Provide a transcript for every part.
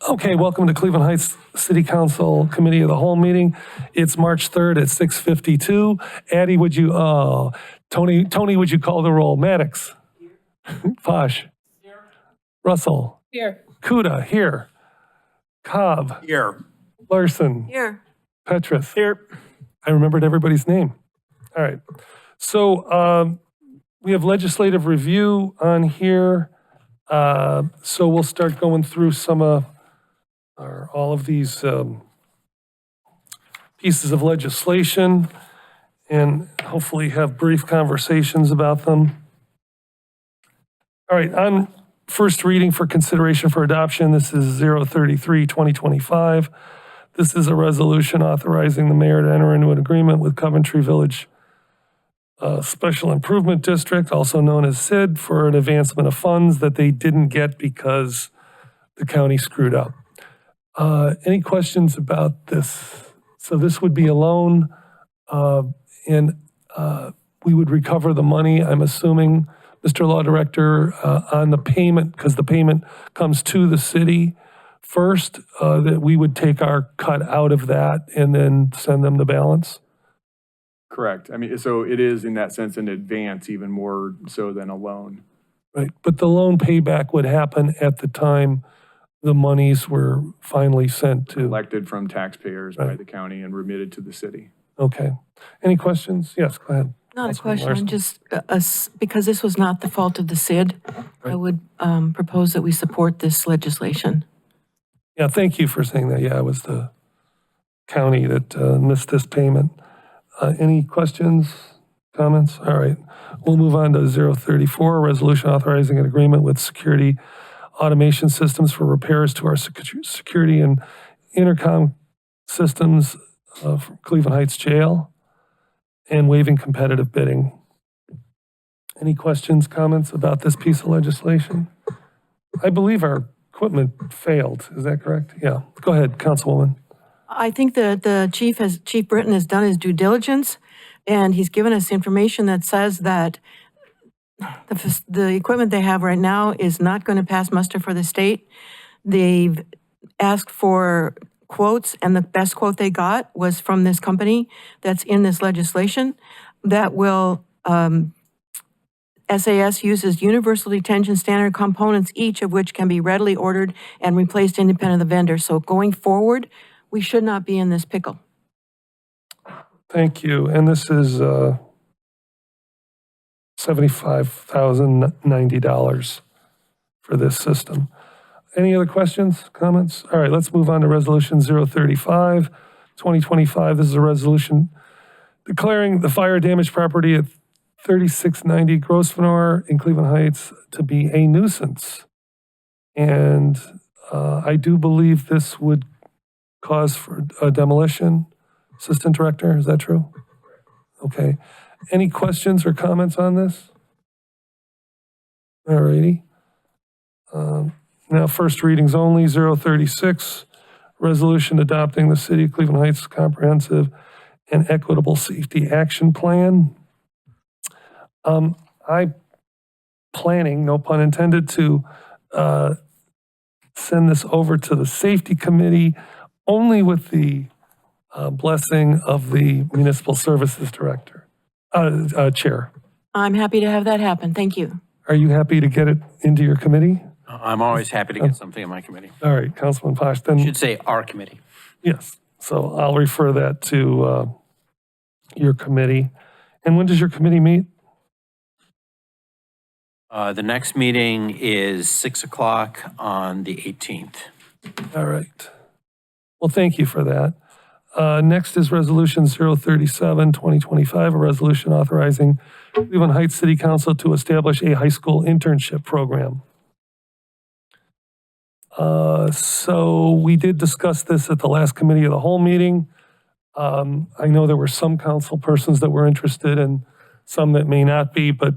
Okay, welcome to Cleveland Heights City Council Committee of the Whole meeting. It's March 3rd at 6:52. Addie, would you, Tony, would you call the roll? Maddox? Posh? Here. Russell? Here. Kuda, here. Cobb? Here. Larson? Here. Petrus? Here. I remembered everybody's name. All right. So we have legislative review on here. So we'll start going through all of these pieces of legislation and hopefully have brief conversations about them. All right, on first reading for consideration for adoption, this is 033-2025. This is a resolution authorizing the mayor to enter into an agreement with Coventry Village Special Improvement District, also known as SID, for an advancement of funds that they didn't get because the county screwed up. Any questions about this? So this would be a loan, and we would recover the money, I'm assuming, Mr. Law Director, on the payment, because the payment comes to the city first, that we would take our cut out of that and then send them the balance? Correct. I mean, so it is in that sense an advance, even more so than a loan. Right, but the loan payback would happen at the time the monies were finally sent to. Collected from taxpayers by Right. the county and remitted to the city. Okay. Any questions? Yes, go ahead. Not a Councilman Larson. question, just because this was not the fault of the SID, I would propose that we support this legislation. Yeah, thank you for saying that. Yeah, it was the county that missed this payment. Any questions, comments? All right. We'll move on to 034, a resolution authorizing an agreement with Security Automation Systems for repairs to our security and intercom systems for Cleveland Heights Jail and waiving competitive bidding. Any questions, comments about this piece of legislation? I believe our equipment failed. Is that correct? Yeah. Go ahead, Councilwoman. I think that Chief Britton has done his due diligence, and he's given us information that says that the equipment they have right now is not going to pass muster for the state. They've asked for quotes, and the best quote they got was from this company that's in this legislation that will, SAS uses universal detention standard components, each of which can be readily ordered and replaced independent of the vendor. So going forward, we should not be in this pickle. Thank you. And this is $75,090 for this system. Any other questions, comments? All right, let's move on to Resolution 035, 2025. This is a resolution declaring the fire damaged property at 3690 Grosvenor in Cleveland Heights to be a nuisance. And I do believe this would cause for a demolition. Assistant Director, is that true? Okay. Any questions or comments on this? All righty. Now, first readings only, 036, resolution adopting the City of Cleveland Heights Comprehensive and Equitable Safety Action Plan. I'm planning, no pun intended, to send this over to the Safety Committee only with the blessing of the Municipal Services Director, Chair. I'm happy to have that happen. Thank you. Are you happy to get it into your committee? I'm always happy to get something in my committee. All right, Councilman Posh, then. Should say our committee. Yes, so I'll refer that to your committee. And when does your committee meet? The next meeting is 6 o'clock on the 18th. All right. Well, thank you for that. Next is Resolution 037, 2025, a resolution authorizing Cleveland Heights City Council to establish a high school internship program. So we did discuss this at the last Committee of the Whole meeting. I know there were some council persons that were interested and some that may not be, but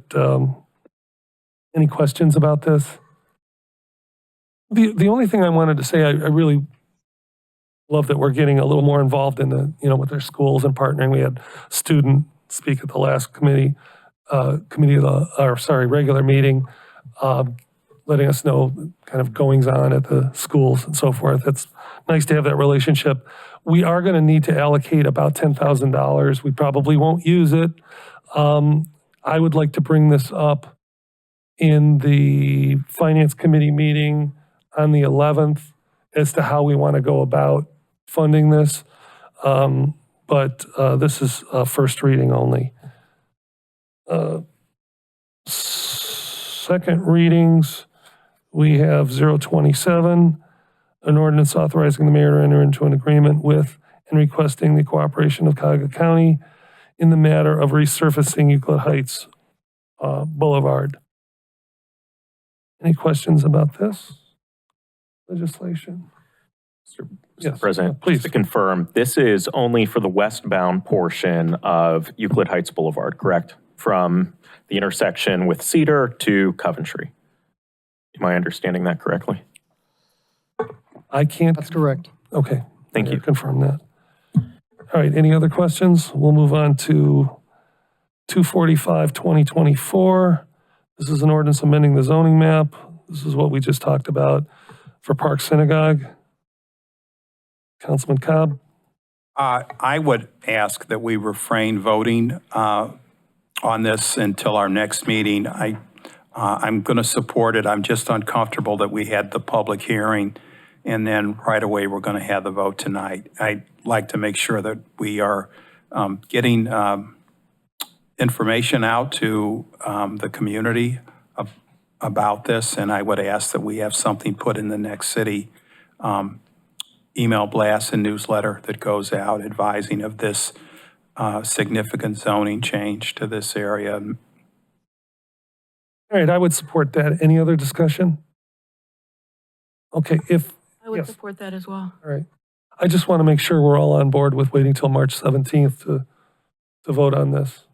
any questions about this? The only thing I wanted to say, I really love that we're getting a little more involved in the, with their schools and partnering. We had a student speak at the last regular meeting. letting us know kind of goings on at the schools and so forth. It's nice to have that relationship. We are going to need to allocate about $10,000. We probably won't use it. I would like to bring this up in the Finance Committee meeting on the 11th as to how we want to go about funding this. But this is first reading only. Second readings, we have 027, an ordinance authorizing the mayor to enter into an agreement with and requesting the cooperation of Cuyahoga County in the matter of resurfacing Euclid Heights Boulevard. Any questions about this legislation? Mr. Yes, President, please. just to confirm, this is only for the westbound portion of Euclid Heights Boulevard, correct? From the intersection with Cedar to Coventry. Am I understanding that correctly? I can't. That's correct. Okay. Thank you. Confirm that. All right, any other questions? We'll move on to 245-2024. This is an ordinance amending the zoning map. This is what we just talked about for Park Synagogue. Councilman Cobb? I would ask that we refrain voting on this until our next meeting. I'm going to support it. I'm just uncomfortable that we had the public hearing and then right away we're going to have the vote tonight. I'd like to make sure that we are getting information out to the community about this, and I would ask that we have something put in the next city email blast and newsletter that goes out advising of this significant zoning change to this area. All right, I would support that. Any other discussion? Okay, I would Yes. support that as well. all right. I just want to make sure we're all on board with waiting till March 17th to vote on this.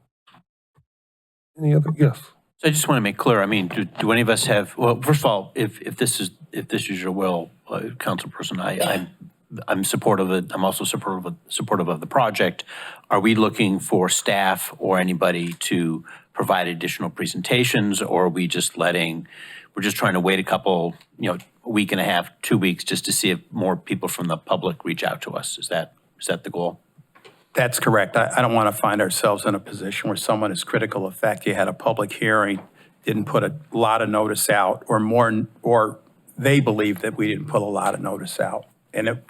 Any other, yes. So I just want to make clear, I mean, do any of us have, well, first of all, if this is your will, Councilperson, I'm supportive of it. I'm also supportive of the project. Are we looking for staff or anybody to provide additional presentations, or are we just we're just trying to wait a couple, a week and a half, 2 weeks, just to see if more people from the public reach out to us? Is that the goal? That's correct. I don't want to find ourselves in a position where someone is critical of the fact you had a public hearing, didn't put a lot of notice out, or they believe that we didn't put a lot of notice out. And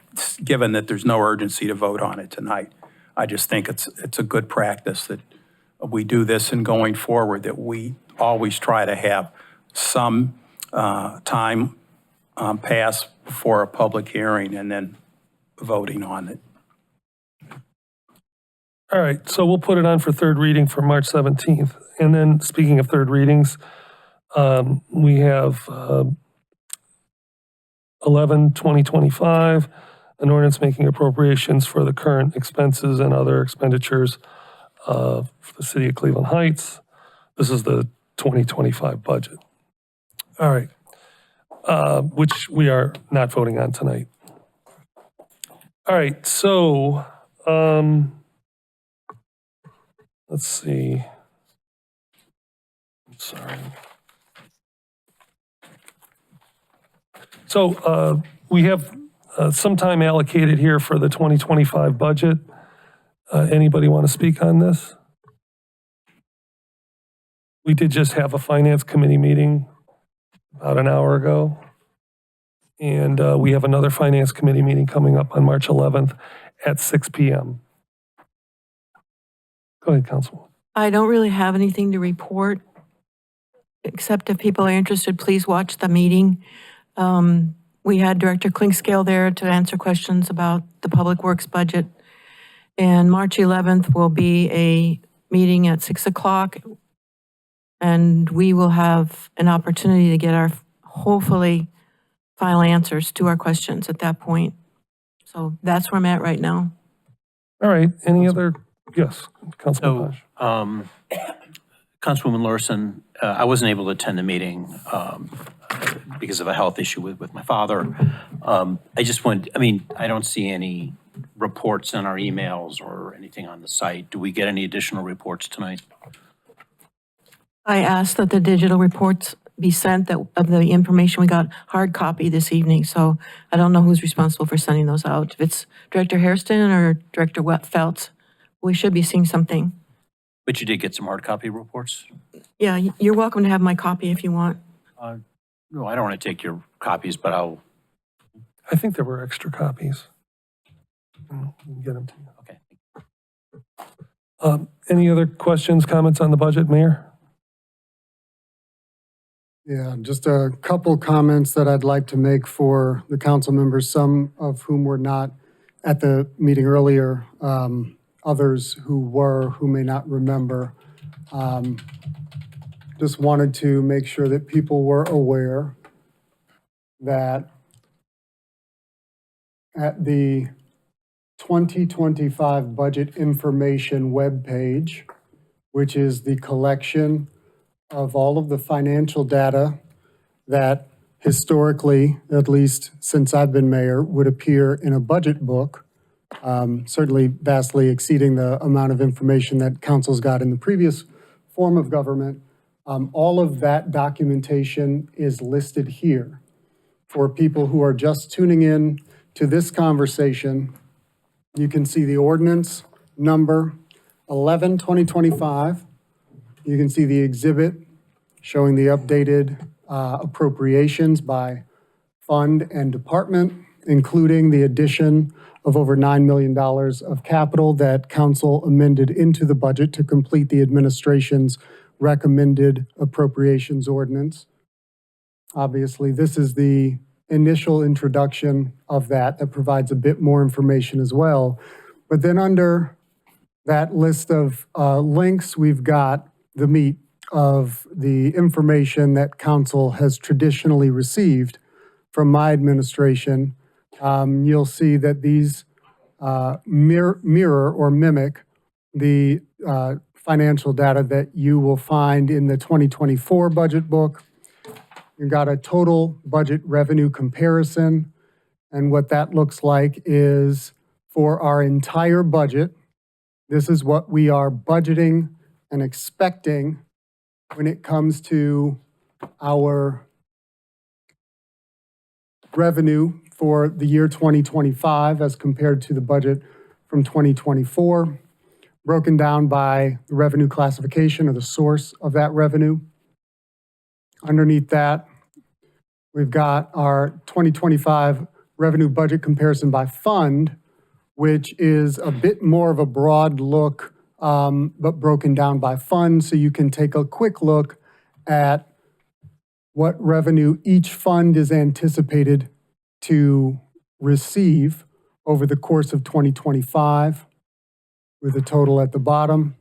given that there's no urgency to vote on it tonight, I just think it's a good practice that we do this, and going forward that we always try to have some time pass before a public hearing and then voting on it. All right, so we'll put it on for third reading for March 17th. And then, speaking of third readings, we have 11-2025, an ordinance making appropriations for the current expenses and other expenditures for the city of Cleveland Heights. This is the 2025 budget. All right, which we are not voting on tonight. All right, so let's see. I'm sorry. So we have some time allocated here for the 2025 budget. Anybody want to speak on this? We did just have a finance committee meeting about an hour ago. And we have another finance committee meeting coming up on March 11th at 6 p.m. Go ahead, Councilwoman. I don't really have anything to report, except if people are interested, please watch the meeting. We had Director Klinkscale there to answer questions about the Public Works budget. And March 11th will be a meeting at 6 o'clock. And we will have an opportunity to get our, hopefully, final answers to our questions at that point. So that's where I'm at right now. All right, any other, yes, Councilman So, Bosch. Councilwoman Larson, I wasn't able to attend the meeting because of a health issue with my father. I don't see any reports in our emails or anything on the site. Do we get any additional reports tonight? I asked that the digital reports be sent of the information. We got hard copy this evening, so I don't know who's responsible for sending those out. If it's Director Hairston or Director Feltz, we should be seeing something. But you did get some hard copy reports? Yeah, you're welcome to have my copy if you want. No, I don't want to take your copies, but I'll, I think there were extra copies. We can get them to you. okay. Any other questions, comments on the budget, Mayor? Yeah, just a couple comments that I'd like to make for the council members, some of whom were not at the meeting earlier, others who were, who may not remember. Just wanted to make sure that people were aware that at the 2025 Budget Information webpage, which is the collection of all of the financial data that historically, at least since I've been mayor, would appear in a budget book, certainly vastly exceeding the amount of information that council's got in the previous form of government. All of that documentation is listed here. For people who are just tuning in to this conversation, you can see the ordinance number 11/2025. You can see the exhibit showing the updated appropriations by fund and department, including the addition of over $9 million of capital that council amended into the budget to complete the administration's recommended appropriations ordinance. Obviously, this is the initial introduction of that provides a bit more information as well. But then under that list of links, we've got the meat of the information that council has traditionally received from my administration. You'll see that these mirror or mimic the financial data that you will find in the 2024 budget book. You've got a total budget revenue comparison, and what that looks like is for our entire budget, this is what we are budgeting and expecting when it comes to our revenue for the year 2025 as compared to the budget from 2024, broken down by the revenue classification or the source of that revenue. Underneath that, we've got our 2025 revenue budget comparison by fund, which is a bit more of a broad look, but broken down by fund, so you can take a quick look at what revenue each fund is anticipated to receive over the course of 2025, with a total at the bottom.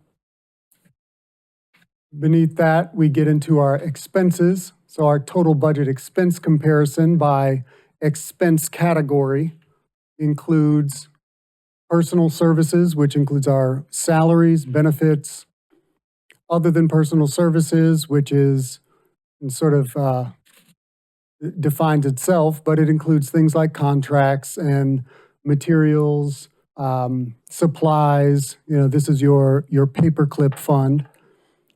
Beneath that, we get into our expenses. So our total budget expense comparison by expense category includes personal services, which includes our salaries, benefits, other than personal services, which is sort of defines itself, but it includes things like contracts and materials, supplies. You know, this is your paperclip fund.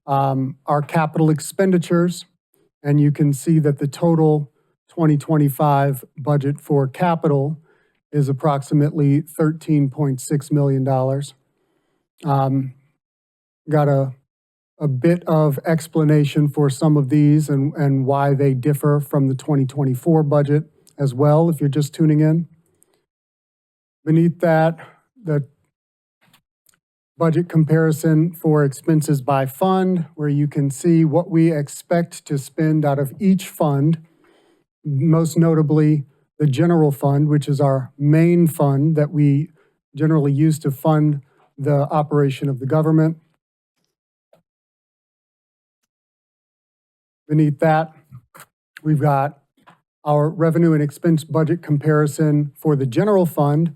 Our capital expenditures, and you can see that the total 2025 budget for capital is approximately $13.6 million. Got a bit of explanation for some of these and why they differ from the 2024 budget as well, if you're just tuning in. Beneath that, the budget comparison for expenses by fund, where you can see what we expect to spend out of each fund, most notably the general fund, which is our main fund that we generally use to fund the operation of the government. Beneath that, we've got our revenue and expense budget comparison for the general fund.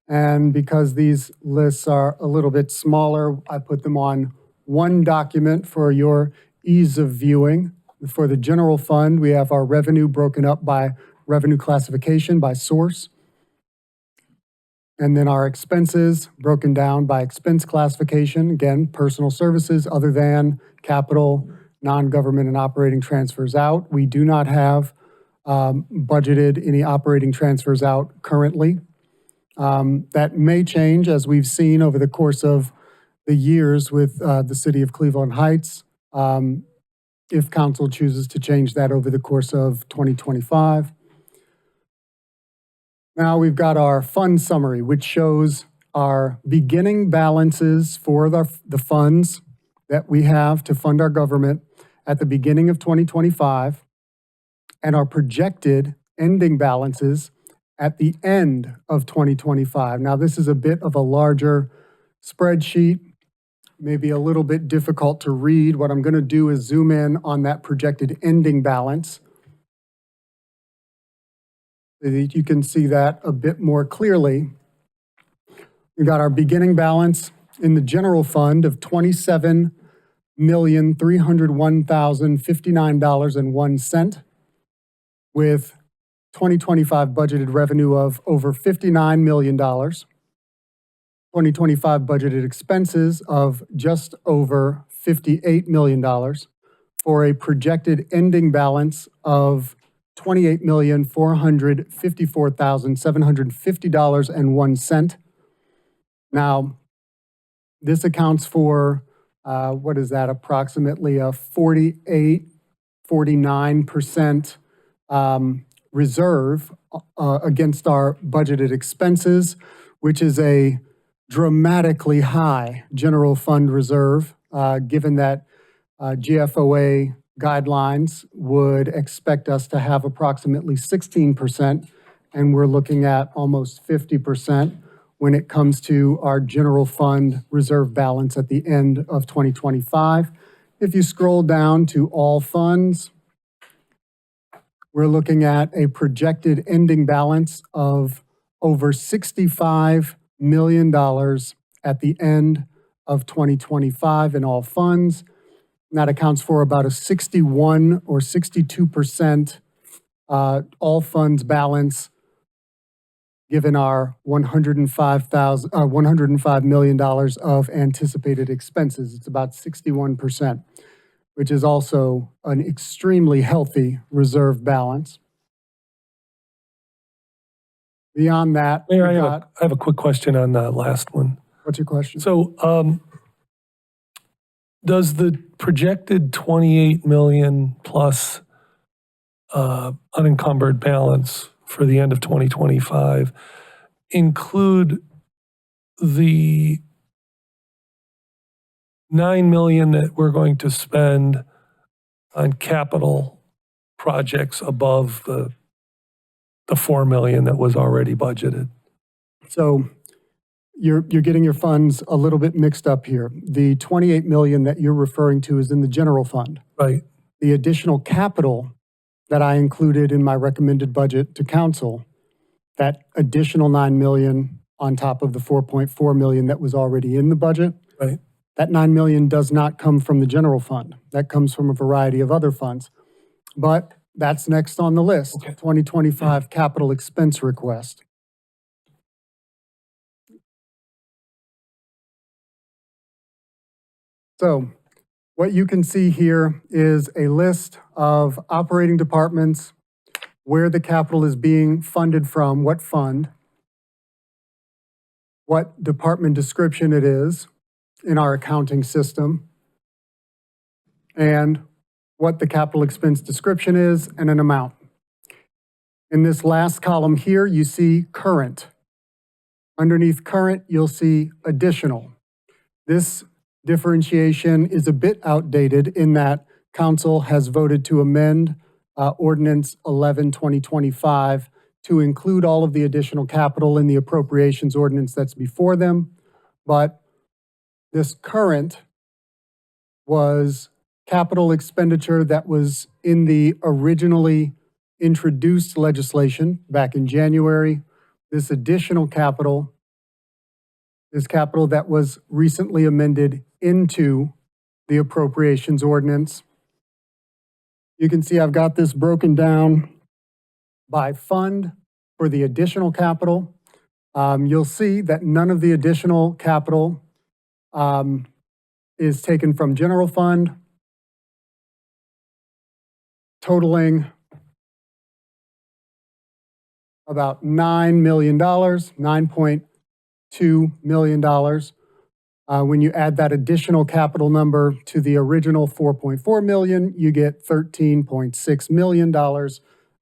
And because these lists are a little bit smaller, I put them on one document for your ease of viewing. For the general fund, we have our revenue broken up by revenue classification by source. And then our expenses broken down by expense classification, again, personal services, other than, capital, non-government and operating transfers out. We do not have budgeted any operating transfers out currently. That may change, as we've seen over the course of the years with the city of Cleveland Heights, if council chooses to change that over the course of 2025. Now we've got our fund summary, which shows our beginning balances for the funds that we have to fund our government at the beginning of 2025, and our projected ending balances at the end of 2025. Now, this is a bit of a larger spreadsheet, maybe a little bit difficult to read. What I'm going to do is zoom in on that projected ending balance so that you can see that a bit more clearly. We've got our beginning balance in the general fund of $27,301,059.01, with 2025 budgeted revenue of over $59 million, 2025 budgeted expenses of just over $58 million, for a projected ending balance of $28,454,750.01. Now, this accounts for, what is that, approximately a 49% reserve against our budgeted expenses, which is a dramatically high general fund reserve, given that GFOA guidelines would expect us to have approximately 16%, and we're looking at almost 50% when it comes to our general fund reserve balance at the end of 2025. If you scroll down to all funds, we're looking at a projected ending balance of over $65 million at the end of 2025 in all funds. And that accounts for about a 61 or 62% all funds balance, given our $105 million of anticipated expenses. It's about 61%, which is also an extremely healthy reserve balance. Beyond that, Mayor, we've I got, have a quick question on that last one. what's your question? So, does the projected 28 million plus unencumbered balance for the end of 2025 include the 9 million that we're going to spend on capital projects above the 4 million that was already budgeted? So you're getting your funds a little bit mixed up here. The 28 million that you're referring to is in the general fund. Right. The additional capital that I included in my recommended budget to council, that additional 9 million on top of the 4.4 million that was already in the budget, Right. that 9 million does not come from the general fund. That comes from a variety of other funds. But that's next on the list, Okay. 2025 capital expense request. So what you can see here is a list of operating departments, where the capital is being funded from, what fund, what department description it is in our accounting system, and what the capital expense description is and an amount. In this last column here, you see current. Underneath current, you'll see additional. This differentiation is a bit outdated in that council has voted to amend Ordinance 11/2025 to include all of the additional capital in the appropriations ordinance that's before them. But this current was capital expenditure that was in the originally introduced legislation back in January. This additional capital is capital that was recently amended into the appropriations ordinance. You can see I've got this broken down by fund for the additional capital. You'll see that none of the additional capital is taken from general fund. totaling about $9 million, $9.2 million. When you add that additional capital number to the original 4.4 million, you get $13.6 million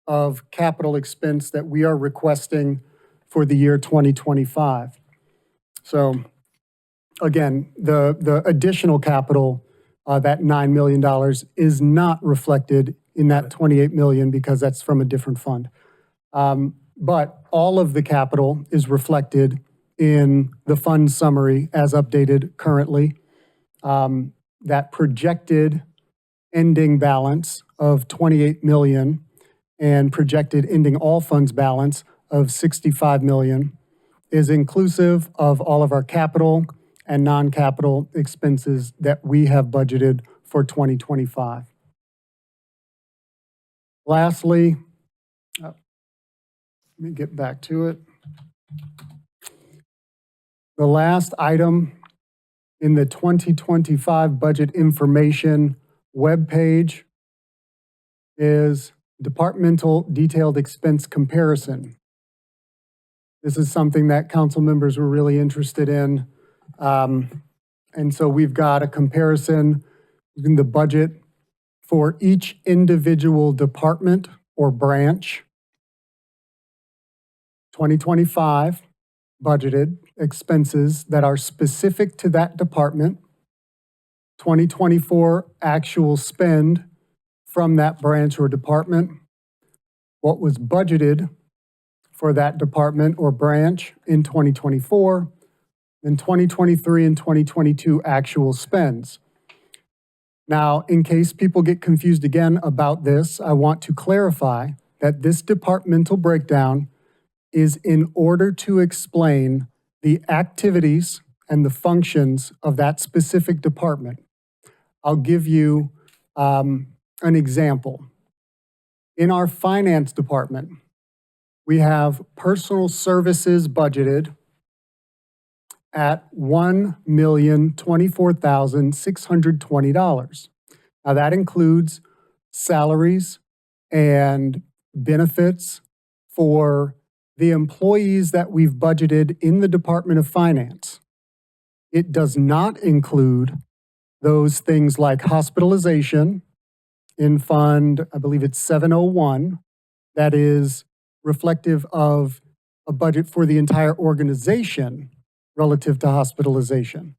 of capital expense that we are requesting for the year 2025. So again, the additional capital, that $9 million is not reflected in that 28 million because that's from a different fund. But all of the capital is reflected in the fund summary as updated currently. That projected ending balance of 28 million and projected ending all funds balance of 65 million is inclusive of all of our capital and non-capital expenses that we have budgeted for 2025. Lastly, let me get back to it. The last item in the 2025 budget information webpage is departmental detailed expense comparison. This is something that council members were really interested in. And so we've got a comparison in the budget for each individual department or branch. 2025 budgeted expenses that are specific to that department. 2024 actual spend from that branch or department. What was budgeted for that department or branch in 2024. And 2023 and 2022 actual spends. Now, in case people get confused again about this, I want to clarify that this departmental breakdown is in order to explain the activities and the functions of that specific department. I'll give you an example. In our finance department, we have personal services budgeted at $1,024,620. Now that includes salaries and benefits for the employees that we've budgeted in the Department of Finance. It does not include those things like hospitalization in fund, I believe it's 701, that is reflective of a budget for the entire organization relative to hospitalization.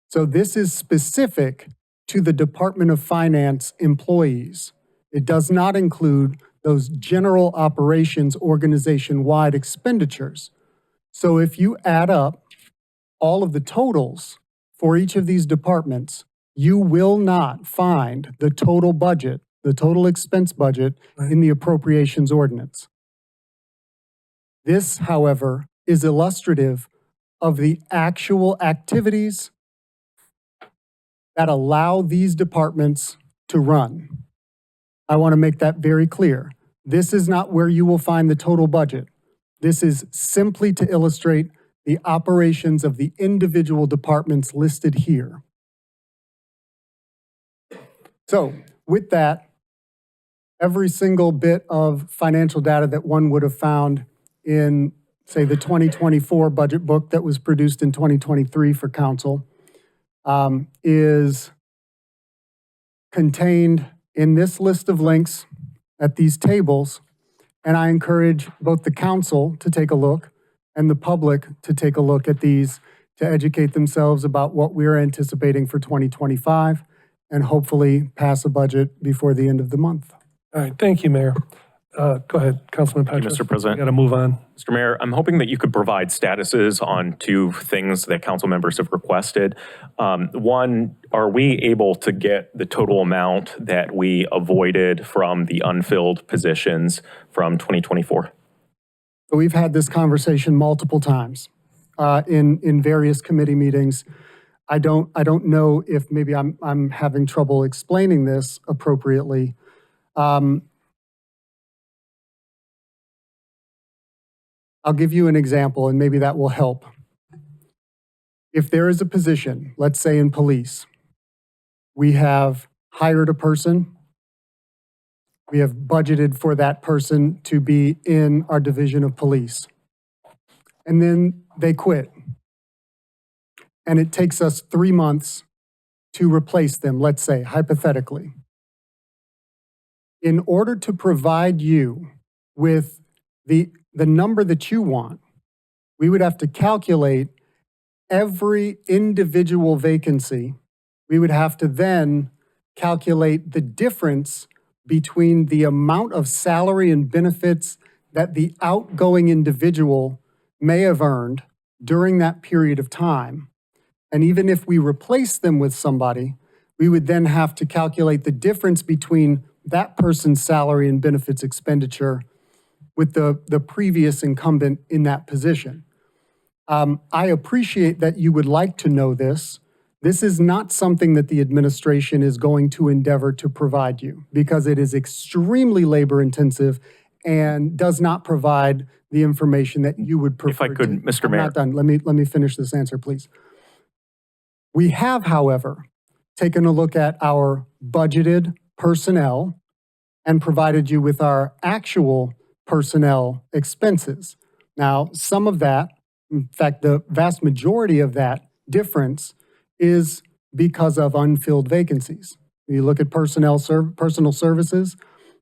So this is specific to the Department of Finance employees. It does not include those general operations organization-wide expenditures. So if you add up all of the totals for each of these departments, you will not find the total budget, the total expense budget in the appropriations ordinance. This, however, is illustrative of the actual activities that allow these departments to run. I want to make that very clear. This is not where you will find the total budget. This is simply to illustrate the operations of the individual departments listed here. So with that, every single bit of financial data that one would have found in, say, the 2024 budget book that was produced in 2023 for council is contained in this list of links at these tables. And I encourage both the council to take a look and the public to take a look at these to educate themselves about what we're anticipating for 2025 and hopefully pass a budget before the end of the month. All right, thank you, Mayor. Go ahead, Councilman Thank you, Petrus. Mr. President. Got to move on. Mr. Mayor, I'm hoping that you could provide statuses on two things that council members have requested. One, are we able to get the total amount that we avoided from the unfilled positions from 2024? So we've had this conversation multiple times in various committee meetings. I don't know if maybe I'm having trouble explaining this appropriately. I'll give you an example and maybe that will help. If there is a position, let's say in police, we have hired a person We have budgeted for that person to be in our division of police. And then they quit. And it takes us 3 months to replace them, let's say, hypothetically. In order to provide you with the number that you want, we would have to calculate every individual vacancy. We would have to then calculate the difference between the amount of salary and benefits that the outgoing individual may have earned during that period of time. And even if we replace them with somebody, we would then have to calculate the difference between that person's salary and benefits expenditure with the previous incumbent in that position. I appreciate that you would like to know this. This is not something that the administration is going to endeavor to provide you because it is extremely labor intensive and does not provide the information that you would prefer. If I could, Mr. I'm Mayor. not done. Let me finish this answer, please. We have, however, taken a look at our budgeted personnel and provided you with our actual personnel expenses. Now, some of that, in fact, the vast majority of that difference is because of unfilled vacancies. You look at personal services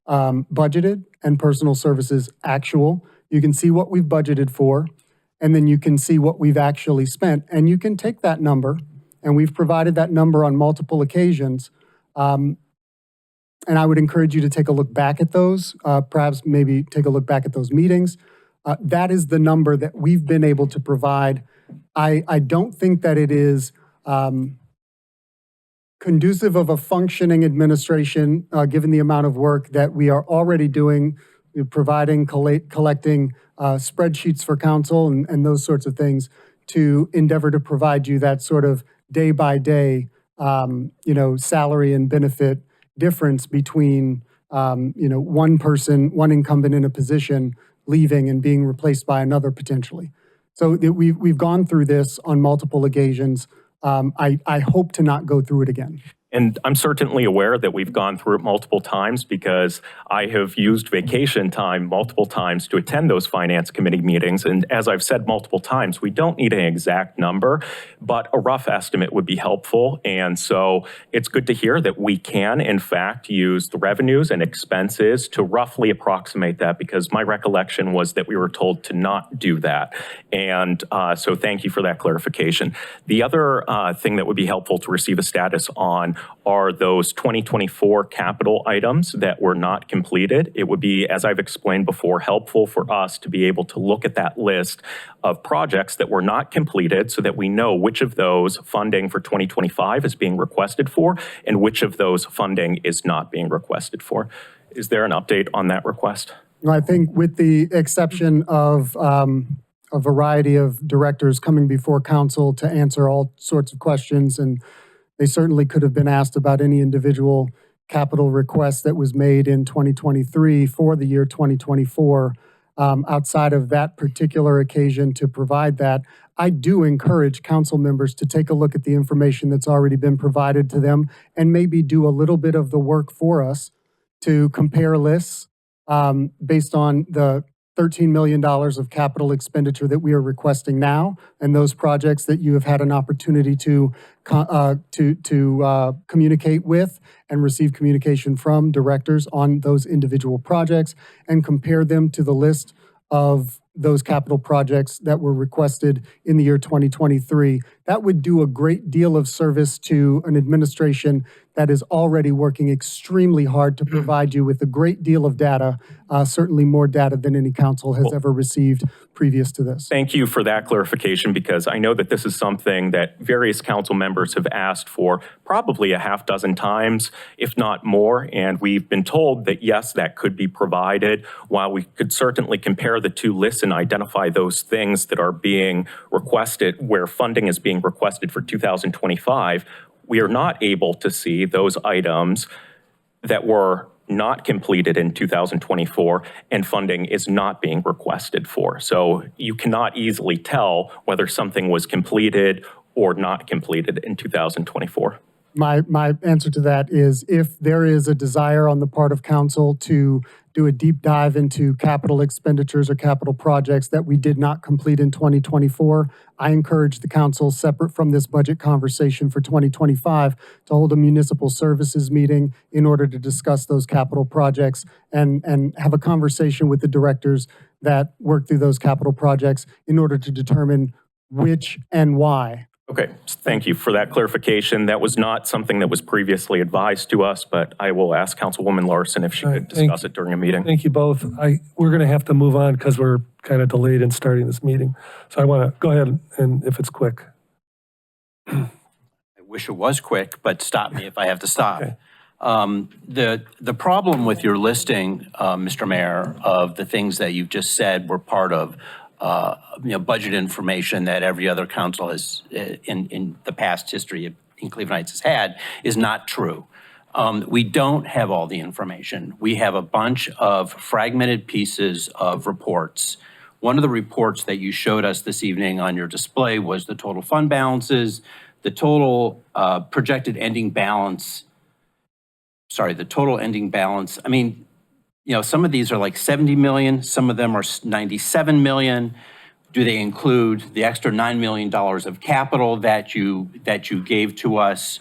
budgeted and personal services actual. You can see what we've budgeted for, and then you can see what we've actually spent. And you can take that number, and we've provided that number on multiple occasions. And I would encourage you to take a look back at those, perhaps maybe take a look back at those meetings. That is the number that we've been able to provide. I don't think that it is conducive of a functioning administration, given the amount of work that we are already doing, providing, collecting spreadsheets for council and those sorts of things to endeavor to provide you that sort of day-by-day, salary and benefit difference between, one person, one incumbent in a position leaving and being replaced by another potentially. So we've gone through this on multiple occasions. I hope to not go through it again. And I'm certainly aware that we've gone through it multiple times because I have used vacation time multiple times to attend those finance committee meetings. And as I've said multiple times, we don't need an exact number, but a rough estimate would be helpful. And so it's good to hear that we can, in fact, use the revenues and expenses to roughly approximate that, because my recollection was that we were told to not do that. And so thank you for that clarification. The other thing that would be helpful to receive a status on are those 2024 capital items that were not completed. It would be, as I've explained before, helpful for us to be able to look at that list of projects that were not completed so that we know which of those funding for 2025 is being requested for and which of those funding is not being requested for. Is there an update on that request? I think with the exception of a variety of directors coming before council to answer all sorts of questions, and they certainly could have been asked about any individual capital request that was made in 2023 for the year 2024. Outside of that particular occasion to provide that, I do encourage council members to take a look at the information that's already been provided to them and maybe do a little bit of the work for us to compare lists based on the $13 million of capital expenditure that we are requesting now, and those projects that you have had an opportunity to communicate with and receive communication from directors on those individual projects, and compare them to the list of those capital projects that were requested in the year 2023. That would do a great deal of service to an administration that is already working extremely hard to provide you with a great deal of data, certainly more data than any council has ever received previous to this. Thank you for that clarification, because I know that this is something that various council members have asked for probably a half dozen times, if not more. And we've been told that, yes, that could be provided. While we could certainly compare the two lists and identify those things that are being requested, where funding is being requested for 2025, we are not able to see those items that were not completed in 2024 and funding is not being requested for. So you cannot easily tell whether something was completed or not completed in 2024. My answer to that is if there is a desire on the part of council to do a deep dive into capital expenditures or capital projects that we did not complete in 2024, I encourage the council, separate from this budget conversation for 2025, to hold a municipal services meeting in order to discuss those capital projects and have a conversation with the directors that work through those capital projects in order to determine which and why. Okay, thank you for that clarification. That was not something that was previously advised to us, but I will ask Councilwoman Larson if she All could right, thank discuss it during a meeting. Thank you both. We're going to have to move on because we're kind of delayed in starting this meeting. So I want to go ahead and if it's quick. I wish it was quick, but stop me if I have to stop. Okay. The problem with your listing, Mr. Mayor, of the things that you've just said were part of budget information that every other council has, in the past history in Cleveland Heights has had, is not true. We don't have all the information. We have a bunch of fragmented pieces of reports. One of the reports that you showed us this evening on your display was the total fund balances, the total projected ending balance. Sorry, the total ending balance. I mean, some of these are like 70 million, some of them are 97 million. Do they include the extra $9 million of capital that you gave to us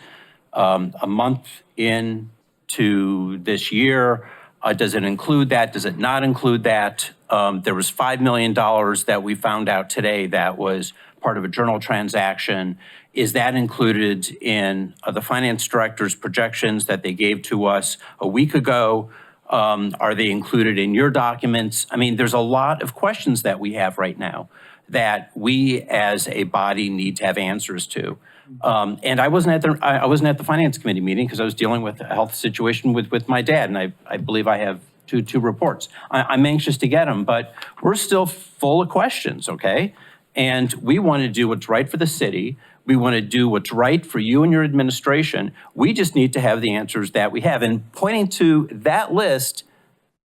a month into this year? Does it include that? Does it not include that? There was $5 million that we found out today that was part of a journal transaction. Is that included in the finance director's projections that they gave to us a week ago? Are they included in your documents? I mean, there's a lot of questions that we have right now that we as a body need to have answers to. And I wasn't at the finance committee meeting because I was dealing with a health situation with my dad, and I believe I have two reports. I'm anxious to get them, but we're still full of questions, okay? And we want to do what's right for the city. We want to do what's right for you and your administration. We just need to have the answers that we have. And pointing to that list,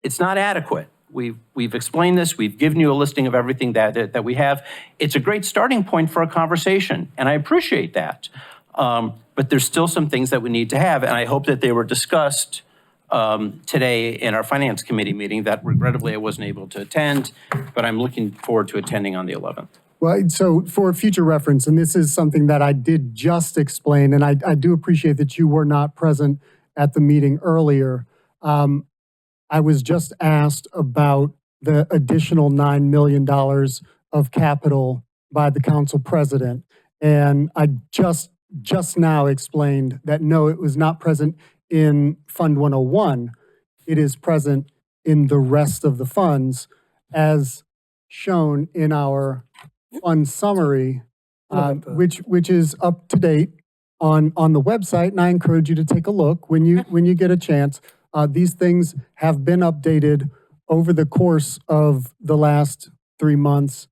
it's not adequate. We've explained this. We've given you a listing of everything that we have. It's a great starting point for a conversation, and I appreciate that. But there's still some things that we need to have, and I hope that they were discussed today in our finance committee meeting that regrettably I wasn't able to attend, but I'm looking forward to attending on the 11th. Well, so for future reference, and this is something that I did just explain, and I do appreciate that you were not present at the meeting earlier. I was just asked about the additional $9 million of capital by the council president. And I just now explained that no, it was not present in Fund 101. It is present in the rest of the funds as shown in our fund summary, which is up to date on the website, and I encourage you to take a look when you get a chance. These things have been updated over the course of the last 3 months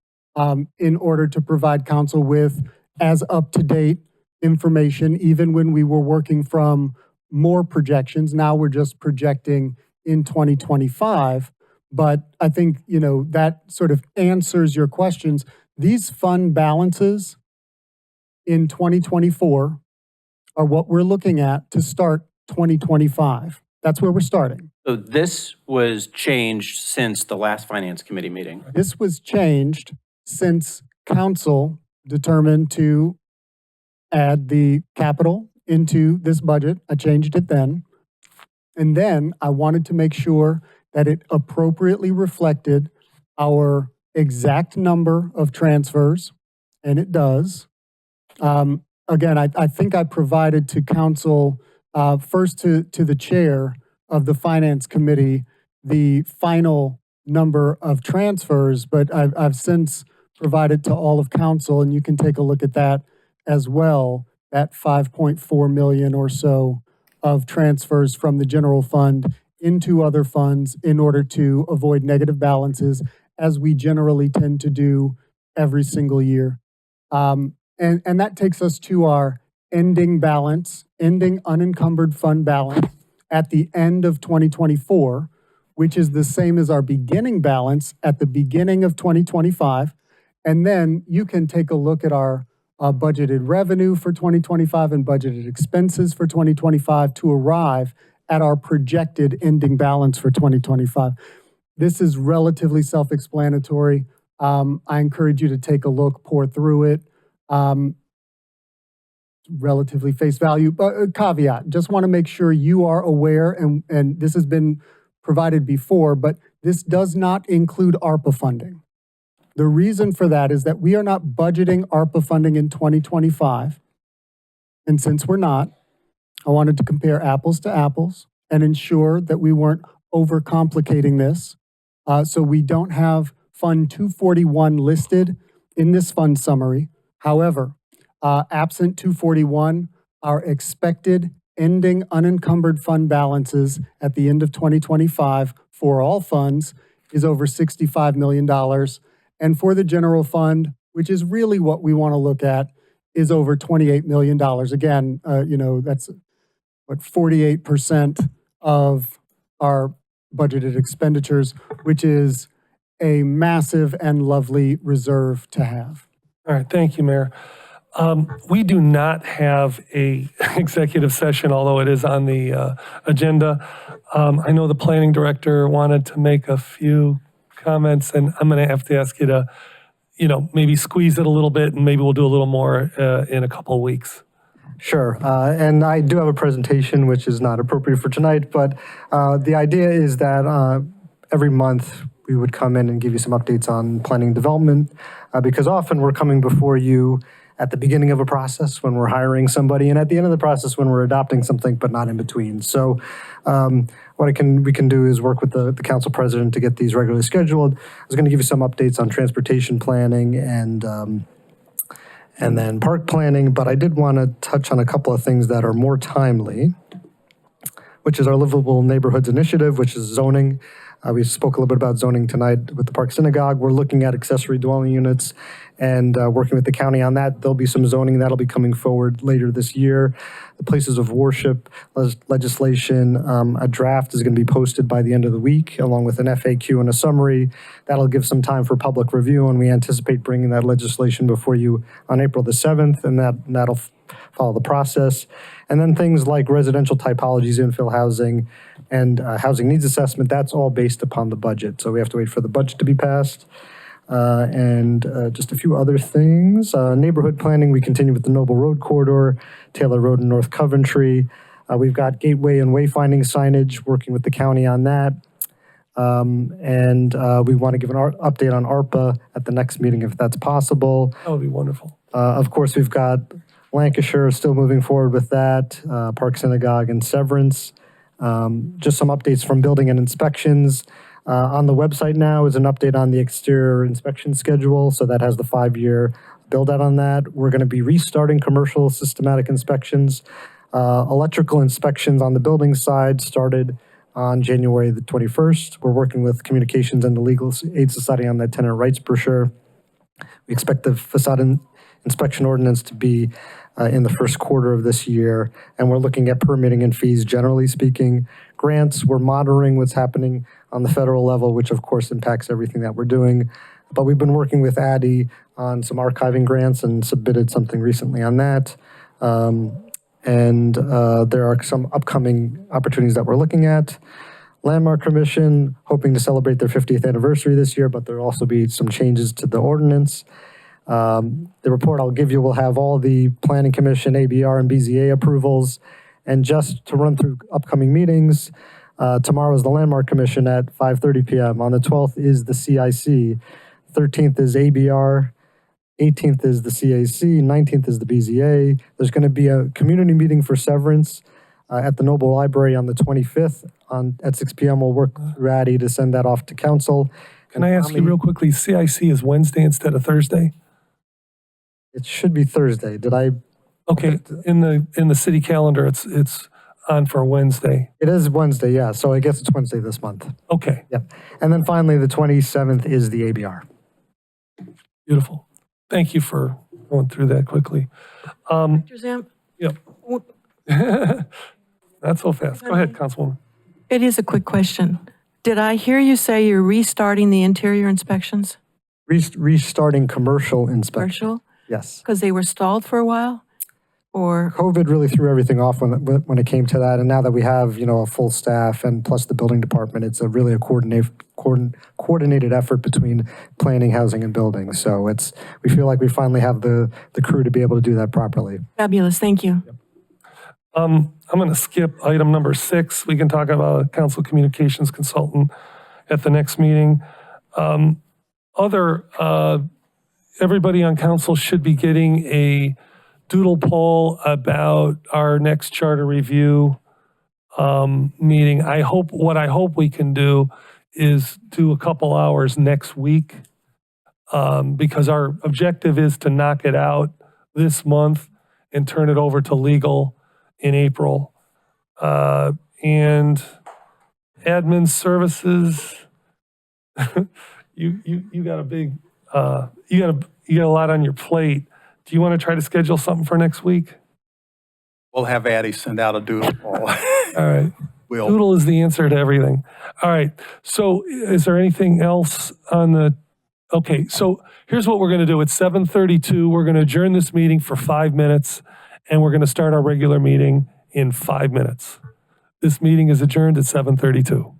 in order to provide council with as up-to-date information, even when we were working from more projections. Now we're just projecting in 2025. But I think, that sort of answers your questions. These fund balances in 2024 are what we're looking at to start 2025. That's where we're starting. So this was changed since the last finance committee meeting. This was changed since council determined to add the capital into this budget. I changed it then. And then I wanted to make sure that it appropriately reflected our exact number of transfers, and it does. Again, I think I provided to council, first to the chair of the finance committee, the final number of transfers, but I've since provided to all of council, and you can take a look at that as well, that 5.4 million or so of transfers from the general fund into other funds in order to avoid negative balances, as we generally tend to do every single year. And that takes us to our ending balance, ending unencumbered fund balance at the end of 2024, which is the same as our beginning balance at the beginning of 2025. And then you can take a look at our budgeted revenue for 2025 and budgeted expenses for 2025 to arrive at our projected ending balance for 2025. This is relatively self-explanatory. I encourage you to take a look, pour through it. Relatively face value, but caveat, just want to make sure you are aware, and this has been provided before, but this does not include ARPA funding. The reason for that is that we are not budgeting ARPA funding in 2025. And since we're not, I wanted to compare apples to apples and ensure that we weren't overcomplicating this. So we don't have Fund 241 listed in this fund summary. However, absent 241, our expected ending unencumbered fund balances at the end of 2025 for all funds is over $65 million. And for the general fund, which is really what we want to look at, is over $28 million. Again, that's what 48% of our budgeted expenditures, which is a massive and lovely reserve to have. All right, thank you, Mayor. We do not have a executive session, although it is on the agenda. I know the planning director wanted to make a few comments, and I'm going to have to ask you to, maybe squeeze it a little bit, and maybe we'll do a little more in a couple of weeks. Sure, and I do have a presentation which is not appropriate for tonight, but the idea is that every month we would come in and give you some updates on planning and development, because often we're coming before you at the beginning of a process when we're hiring somebody, and at the end of the process when we're adopting something, but not in between. So what we can do is work with the council president to get these regularly scheduled. I was going to give you some updates on transportation planning and then park planning, but I did want to touch on a couple of things that are more timely, which is our Livable Neighborhoods Initiative, which is zoning. We spoke a little bit about zoning tonight with the Park Synagogue. We're looking at accessory dwelling units and working with the county on that. There'll be some zoning that'll be coming forward later this year. The places of worship legislation, a draft is going to be posted by the end of the week, along with an FAQ and a summary. That'll give some time for public review, and we anticipate bringing that legislation before you on April the 7th, and that'll follow the process. And then things like residential typologies, infill housing, and housing needs assessment, that's all based upon the budget. So we have to wait for the budget to be passed. And just a few other things. Neighborhood planning, we continue with the Noble Road Corridor, Taylor Road in North Coventry. We've got gateway and wayfinding signage, working with the county on that. And we want to give an update on ARPA at the next meeting if that's possible. That would be wonderful. Of course, we've got Lancashire still moving forward with that, Park Synagogue and Severance. Just some updates from building and inspections. On the website now is an update on the exterior inspection schedule, so that has the 5-year build out on that. We're going to be restarting commercial systematic inspections. Electrical inspections on the building side started on January the 21st. We're working with Communications and the Legal Aid Society on that tenant rights brochure. We expect the facade inspection ordinance to be in the first quarter of this year, and we're looking at permitting and fees, generally speaking. Grants, we're monitoring what's happening on the federal level, which of course impacts everything that we're doing. But we've been working with ADDIE on some archiving grants and submitted something recently on that. And there are some upcoming opportunities that we're looking at. Landmark Commission, hoping to celebrate their 50th anniversary this year, but there'll also be some changes to the ordinance. The report I'll give you will have all the Planning Commission, ABR, and BZA approvals. And just to run through upcoming meetings, tomorrow is the Landmark Commission at 5:30 p.m. On the 12th is the CIC. 13th is ABR. 18th is the CAC. 19th is the BZA. There's going to be a community meeting for Severance at the Noble Library on the 25th at 6 p.m. We'll work through ADDIE to send that off to council. Can I ask you real quickly, CIC is Wednesday instead of Thursday? It should be Thursday. Did I? Okay, in the city calendar, it's on for Wednesday. It is Wednesday, yeah. So I guess it's Wednesday this month. Okay, Yep. And then finally, the 27th is the ABR. beautiful. Thank you for going through that quickly. Dr. Zamp, Yep. Not so fast. Go ahead, Councilwoman. it is a quick question. Did I hear you say you're restarting the interior inspections? Restarting commercial inspection. Commercial? Yes. Because they were stalled for a while? Or, COVID really threw everything off when it came to that. And now that we have, a full staff and plus the building department, it's really a coordinated effort between planning, housing, and building. So we feel like we finally have the crew to be able to do that properly. fabulous, thank you. I'm going to skip item number 6. We can talk about a council communications consultant at the next meeting. Everybody on council should be getting a doodle poll about our next charter review meeting. What I hope we can do is do a couple hours next week because our objective is to knock it out this month and turn it over to legal in April. And admin services, you got a big, you got a lot on your plate. Do you want to try to schedule something for next week? We'll have Addie send out a doodle poll. All right. We'll, Doodle is the answer to everything. All right. So is there anything else on the, okay, so here's what we're going to do. It's 7:32. We're going to adjourn this meeting for 5 minutes, and we're going to start our regular meeting in 5 minutes. This meeting is adjourned at 7:32.